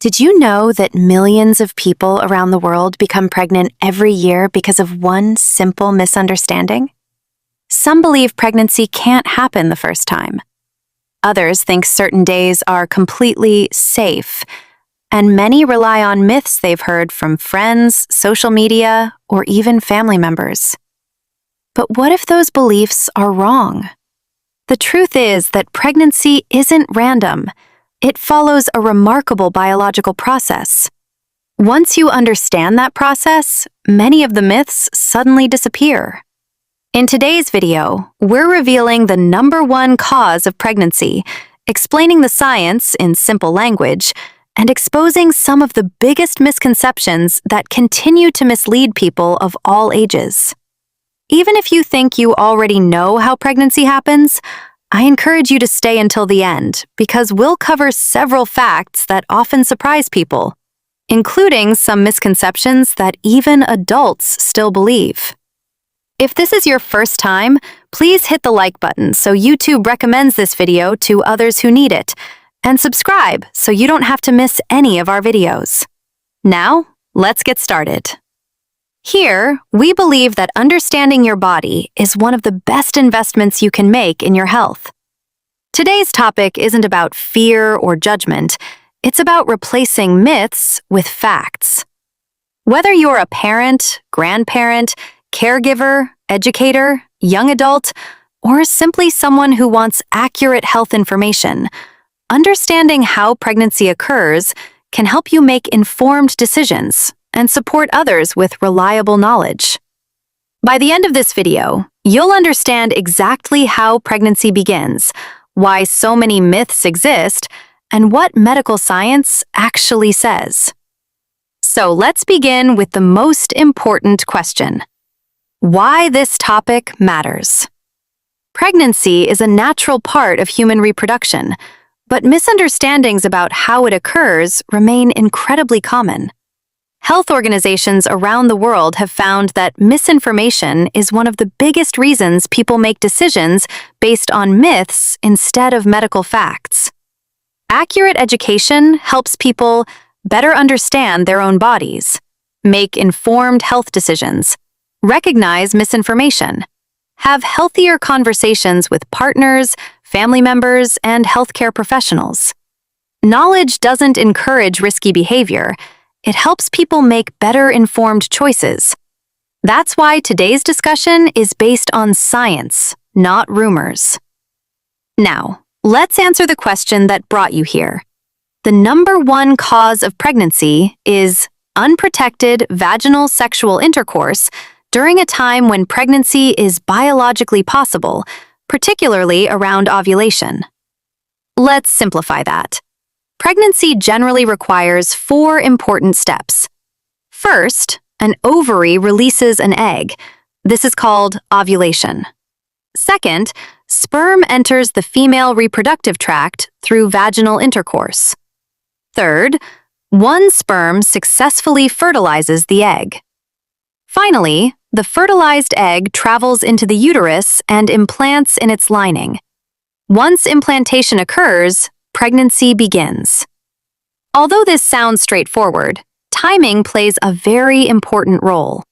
Did you know that millions of people around the world become pregnant every year because of one simple misunderstanding? Some believe pregnancy can't happen the first time. Others think certain days are completely safe, and many rely on myths they've heard from friends, social media, or even family members. But what if those beliefs are wrong? The truth is that pregnancy isn't random. It follows a remarkable biological process. Once you understand that process, many of the myths suddenly disappear. In today's video, we're revealing the #1 cause of pregnancy, explaining the science in simple language, and exposing some of the biggest misconceptions that continue to mislead people of all ages. Even if you think you already know how pregnancy happens, I encourage you to stay until the end because we'll cover several facts that often surprise people, including some misconceptions that even adults still believe. If this is your first time, please hit the like button so YouTube recommends this video to others who need it, and subscribe so you don't have to miss any of our videos. Now, let's get started. Here, we believe that understanding your body is one of the best investments you can make in your health. Today's topic isn't about fear or judgment, it's about replacing myths with facts. Whether you're a parent, grandparent, caregiver, educator, young adult, or simply someone who wants accurate health information, understanding how pregnancy occurs can help you make informed decisions and support others with reliable knowledge. By the end of this video, you'll understand exactly how pregnancy begins, why so many myths exist, and what medical science actually says. So let's begin with the most important question: why this topic matters. Pregnancy is a natural part of human reproduction, but misunderstandings about how it occurs remain incredibly common. Health organizations around the world have found that misinformation is one of the biggest reasons people make decisions based on myths instead of medical facts. Accurate education helps people better understand their own bodies, make informed health decisions, recognize misinformation, have healthier conversations with partners, family members, and healthcare professionals. Knowledge doesn't encourage risky behavior. It helps people make better informed choices. That's why today's discussion is based on science, not rumors. Now, let's answer the question that brought you here. The #1 cause of pregnancy is unprotected vaginal sexual intercourse during a time when pregnancy is biologically possible, particularly around ovulation. Let's simplify that. Pregnancy generally requires 4 important steps. First, an ovary releases an egg. This is called ovulation. Second, sperm enters the female reproductive tract through vaginal intercourse. Third, one sperm successfully fertilizes the egg. Finally, the fertilized egg travels into the uterus and implants in its lining. Once implantation occurs, pregnancy begins. Although this sounds straightforward, timing plays a very important role.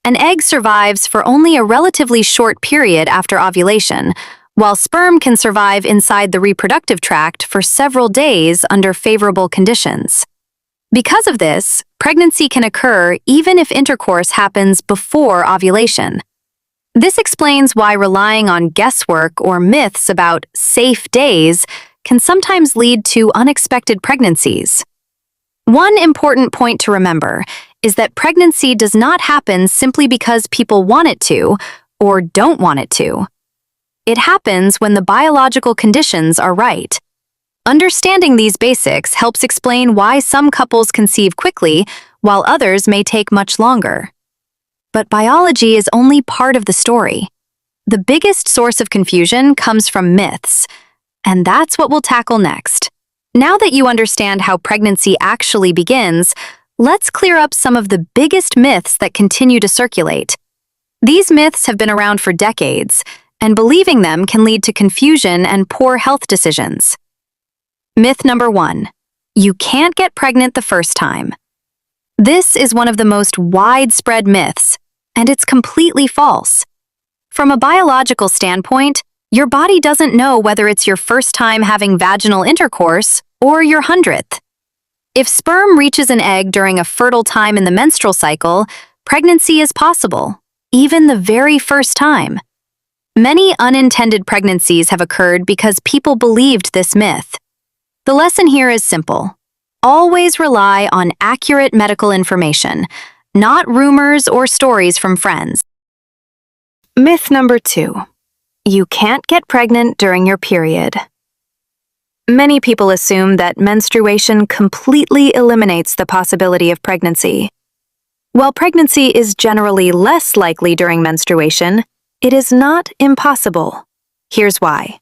An egg survives for only a relatively short period after ovulation, while sperm can survive inside the reproductive tract for several days under favorable conditions. Because of this, pregnancy can occur even if intercourse happens before ovulation. This explains why relying on guesswork or myths about safe days can sometimes lead to unexpected pregnancies. One important point to remember is that pregnancy does not happen simply because people want it to or don't want it to. It happens when the biological conditions are right. Understanding these basics helps explain why some couples conceive quickly while others may take much longer. But biology is only part of the story. The biggest source of confusion comes from myths, and that's what we'll tackle next. Now that you understand how pregnancy actually begins, let's clear up some of the biggest myths that continue to circulate. These myths have been around for decades, and believing them can lead to confusion and poor health decisions. Myth #1. You can't get pregnant the first time. This is one of the most widespread myths, and it's completely false. From a biological standpoint, your body doesn't know whether it's your first time having vaginal intercourse or your 100th. If sperm reaches an egg during a fertile time in the menstrual cycle, pregnancy is possible, even the very first time. Many unintended pregnancies have occurred because people believed this myth. The lesson here is simple. Always rely on accurate medical information, not rumors or stories from friends. Myth number 2. You can't get pregnant during your period. Many people assume that menstruation completely eliminates the possibility of pregnancy. While pregnancy is generally less likely during menstruation, it is not impossible. Here's why.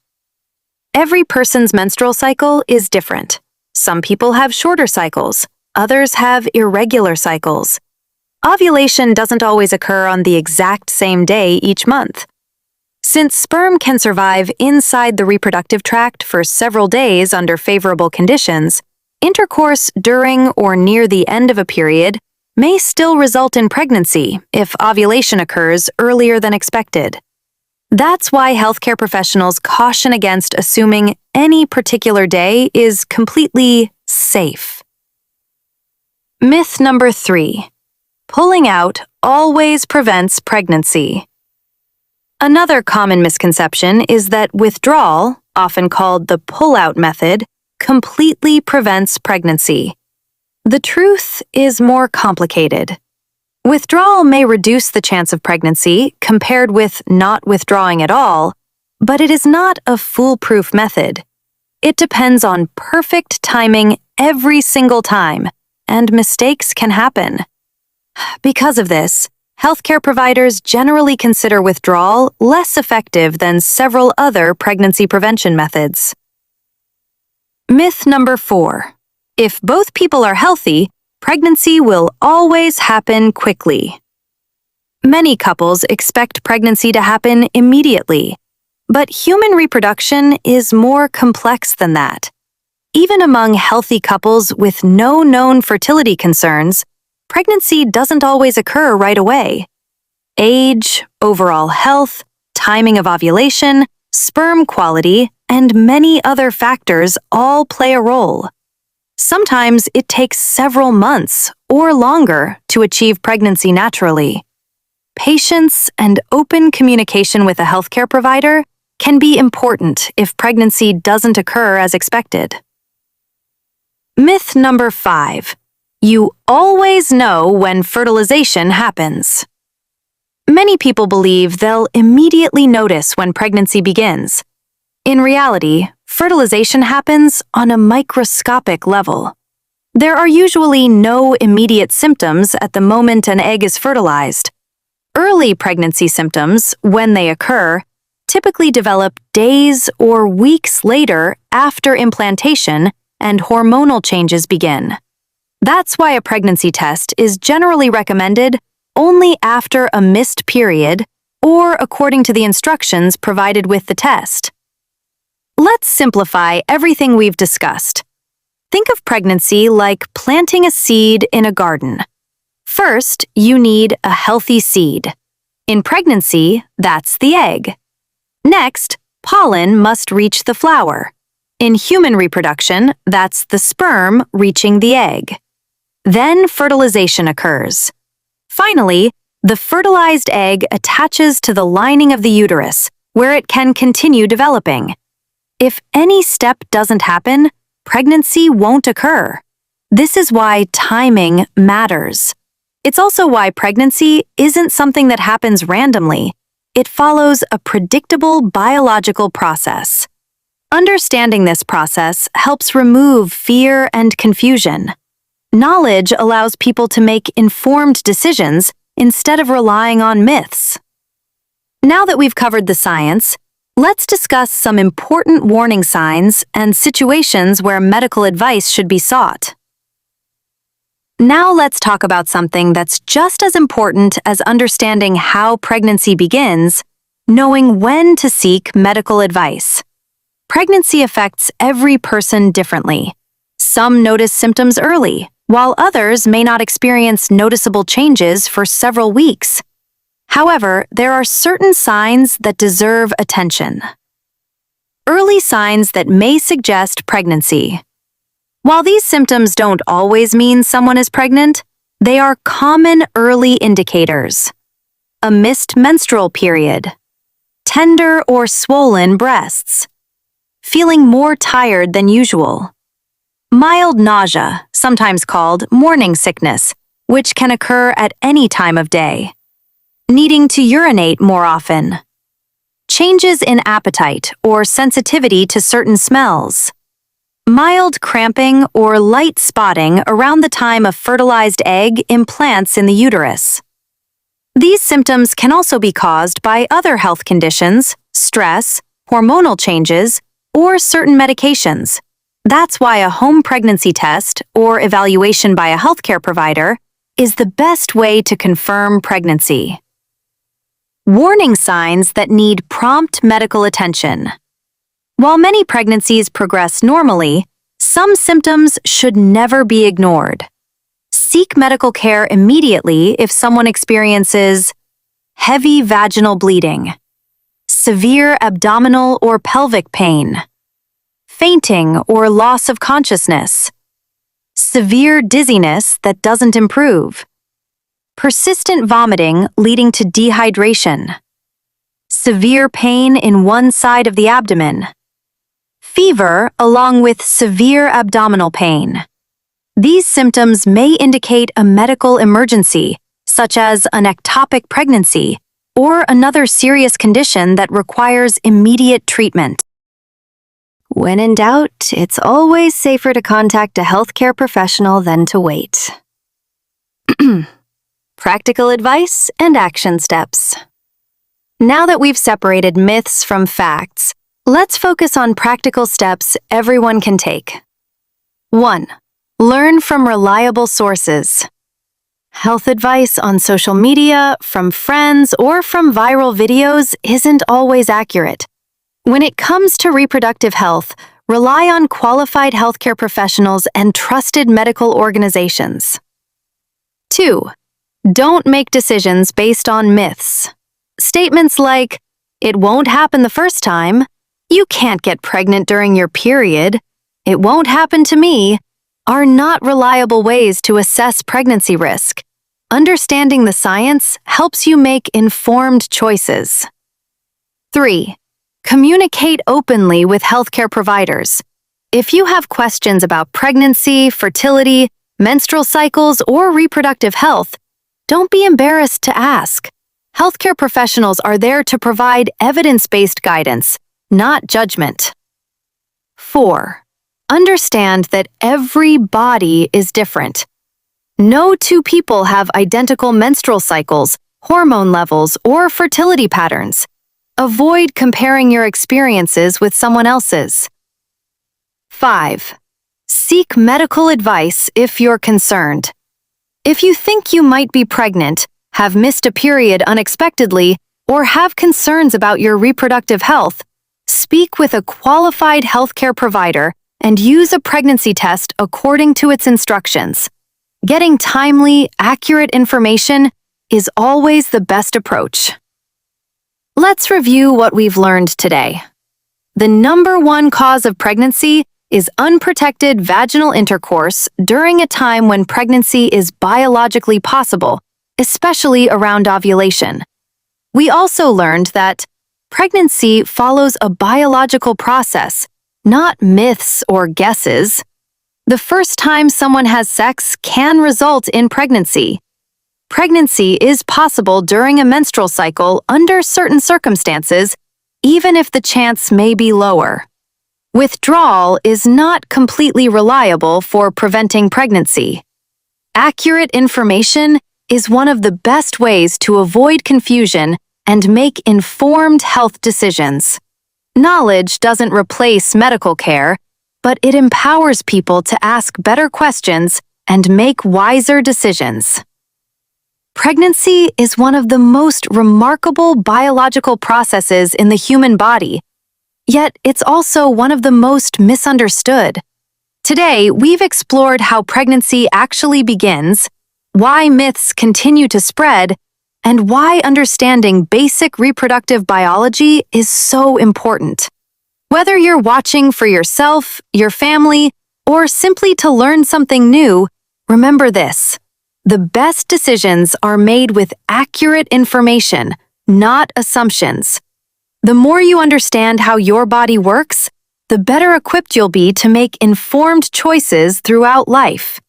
Every person's menstrual cycle is different. Some people have shorter cycles, others have irregular cycles. Ovulation doesn't always occur on the exact same day each month. Since sperm can survive inside the reproductive tract for several days under favorable conditions, intercourse during or near the end of a period may still result in pregnancy if ovulation occurs earlier than expected. That's why healthcare professionals caution against assuming any particular day is completely safe. Myth number 3. Pulling out always prevents pregnancy. Another common misconception is that withdrawal, often called the pull-out method, completely prevents pregnancy. The truth is more complicated. Withdrawal may reduce the chance of pregnancy compared with not withdrawing at all, but it is not a foolproof method. It depends on perfect timing every single time, and mistakes can happen. Because of this, healthcare providers generally consider withdrawal less effective than several other pregnancy prevention methods. Myth number 4. If both people are healthy, pregnancy will always happen quickly. Many couples expect pregnancy to happen immediately, but human reproduction is more complex than that. Even among healthy couples with no known fertility concerns, pregnancy doesn't always occur right away. Age, overall health, timing of ovulation, sperm quality, and many other factors all play a role. Sometimes it takes several months or longer to achieve pregnancy naturally. Patience and open communication with a healthcare provider can be important if pregnancy doesn't occur as expected. Myth number 5. You always know when fertilization happens. Many people believe they'll immediately notice when pregnancy begins. In reality, fertilization happens on a microscopic level. There are usually no immediate symptoms at the moment an egg is fertilized. Early pregnancy symptoms, when they occur, typically develop days or weeks later after implantation and hormonal changes begin. That's why a pregnancy test is generally recommended only after a missed period or according to the instructions provided with the test. Let's simplify everything we've discussed. Think of pregnancy like planting a seed in a garden. First, you need a healthy seed. In pregnancy, that's the egg. Next, pollen must reach the flower. In human reproduction, that's the sperm reaching the egg. Then fertilization occurs. Finally, the fertilized egg attaches to the lining of the uterus, where it can continue developing. If any step doesn't happen, pregnancy won't occur. This is why timing matters. It's also why pregnancy isn't something that happens randomly. It follows a predictable biological process. Understanding this process helps remove fear and confusion. Knowledge allows people to make informed decisions instead of relying on myths. Now that we've covered the science, let's discuss some important warning signs and situations where medical advice should be sought. Now let's talk about something that's just as important as understanding how pregnancy begins, knowing when to seek medical advice. Pregnancy affects every person differently. Some notice symptoms early, while others may not experience noticeable changes for several weeks. However, there are certain signs that deserve attention. Early signs that may suggest pregnancy. While these symptoms don't always mean someone is pregnant, they are common early indicators. A missed menstrual period, tender or swollen breasts, feeling more tired than usual, mild nausea, sometimes called morning sickness, which can occur at any time of day, needing to urinate more often, changes in appetite or sensitivity to certain smells, mild cramping or light spotting around the time a fertilized egg implants in the uterus. These symptoms can also be caused by other health conditions, stress, hormonal changes, or certain medications. That's why a home pregnancy test or evaluation by a healthcare provider is the best way to confirm pregnancy. Warning signs that need prompt medical attention. While many pregnancies progress normally, some symptoms should never be ignored. Seek medical care immediately if someone experiences heavy vaginal bleeding, severe abdominal or pelvic pain, fainting or loss of consciousness, severe dizziness that doesn't improve, persistent vomiting leading to dehydration, severe pain in one side of the abdomen, fever along with severe abdominal pain. These symptoms may indicate a medical emergency, such as an ectopic pregnancy or another serious condition that requires immediate treatment. When in doubt, it's always safer to contact a healthcare professional than to wait. Practical advice and action steps. Now that we've separated myths from facts, let's focus on practical steps everyone can take. 1. Learn from reliable sources. Health advice on social media, from friends, or from viral videos isn't always accurate. When it comes to reproductive health, rely on qualified healthcare professionals and trusted medical organizations. 2. Don't make decisions based on myths. Statements like, "It won't happen the first time," "You can't get pregnant during your period," "It won't happen to me," are not reliable ways to assess pregnancy risk. Understanding the science helps you make informed choices. 3. Communicate openly with healthcare providers. If you have questions about pregnancy, fertility, menstrual cycles, or reproductive health, don't be embarrassed to ask. Healthcare professionals are there to provide evidence-based guidance, not judgment. 4. Understand that every body is different. No two people have identical menstrual cycles, hormone levels, or fertility patterns. Avoid comparing your experiences with someone else's. 5. Seek medical advice if you're concerned. If you think you might be pregnant, have missed a period unexpectedly, or have concerns about your reproductive health, speak with a qualified healthcare provider and use a pregnancy test according to its instructions. Getting timely, accurate information is always the best approach. Let's review what we've learned today. The number one cause of pregnancy is unprotected vaginal intercourse during a time when pregnancy is biologically possible, especially around ovulation. We also learned that pregnancy follows a biological process, not myths or guesses. The first time someone has sex can result in pregnancy. Pregnancy is possible during a menstrual cycle under certain circumstances, even if the chance may be lower. Withdrawal is not completely reliable for preventing pregnancy. Accurate information is one of the best ways to avoid confusion and make informed health decisions. Knowledge doesn't replace medical care, but it empowers people to ask better questions and make wiser decisions. Pregnancy is one of the most remarkable biological processes in the human body, yet it's also one of the most misunderstood. Today, we've explored how pregnancy actually begins, why myths continue to spread, and why understanding basic reproductive biology is so important. Whether you're watching for yourself, your family, or simply to learn something new, remember this: the best decisions are made with accurate information, not assumptions. The more you understand how your body works, the better equipped you'll be to make informed choices throughout life.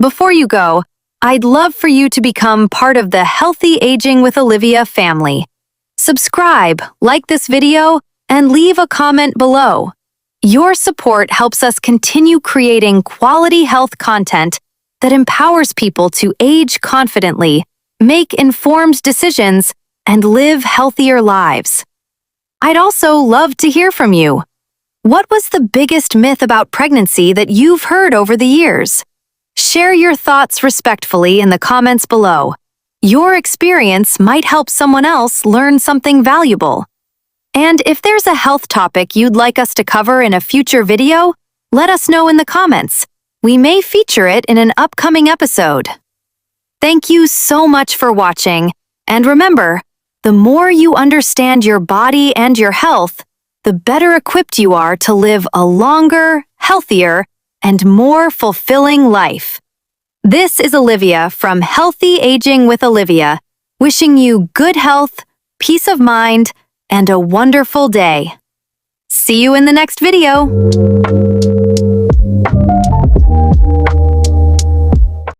Before you go, I'd love for you to become part of the Healthy Aging with Olivia family. Subscribe, like this video, and leave a comment below. Your support helps us continue creating quality health content that empowers people to age confidently, make informed decisions, and live healthier lives. I'd also love to hear from you. What was the biggest myth about pregnancy that you've heard over the years? Share your thoughts respectfully in the comments below. Your experience might help someone else learn something valuable. And if there's a health topic you'd like us to cover in a future video, let us know in the comments. We may feature it in an upcoming episode. Thank you so much for watching, and remember, the more you understand your body and your health, the better equipped you are to live a longer, healthier, and more fulfilling life. This is Olivia from Healthy Aging with Olivia, wishing you good health, peace of mind, and a wonderful day. See you in the next video.